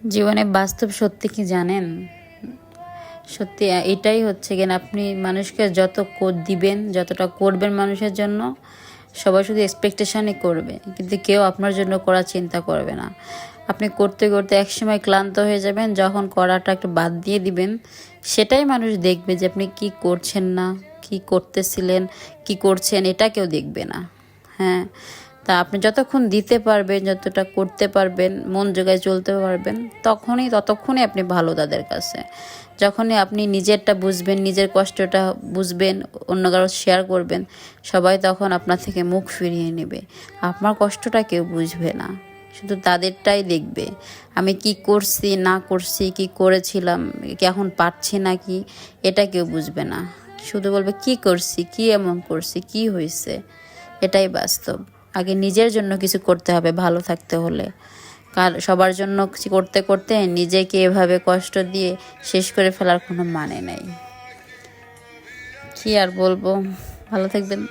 জীবনে বাস্তব সত্যি কি জানেন? সত্যি এটাই হচ্ছে কেন, আপনি মানুষকে যত দিবেন, যতটা করবেন মানুষের জন্য, সবাই শুধু এক্সপেকটেশনই করবে, কিন্তু কেউ আপনার জন্য করার চিন্তা করবে না। আপনি করতে করতে একসময় ক্লান্ত হয়ে যাবেন, যখন করাটা একটু বাদ দিয়ে দিবেন, সেটাই মানুষ দেখবে যে আপনি কি করছেন না, কি করতেছিলেন, কি করছেন, এটা কেউ দেখবে না। হ্যাঁ, তা আপনি যতক্ষণ দিতে পারবেন, যতটা করতে পারবেন, মন জোগায় চলতে পারবেন, ততক্ষণই আপনি ভালো তাদের কাছে। যখনই আপনি নিজেরটা বুঝবেন, নিজের কষ্টটা বুঝবেন, অন্য কারো শেয়ার করবেন, সবাই তখন আপনার থেকে মুখ ফিরিয়ে নেবে। আপনার কষ্টটা কেউ বুঝবে না, শুধু তাদেরটাই দেখবে। আমি কি করছি না করছি, কি করেছিলাম, কি এখন পারছি না, কি, এটা কেউ বুঝবে না। শুধু বলবে কি করছি, কি এমন করছি, কি হয়েছে। এটাই বাস্তব। আগে নিজের জন্য কিছু করতে হবে ভালো থাকতে হলে। সবার জন্য কিছু করতে করতে নিজেকে এভাবে কষ্ট দিয়ে শেষ করে ফেলার কোনো মানে নেই। কি আর বলবো, ভালো থাকবেন।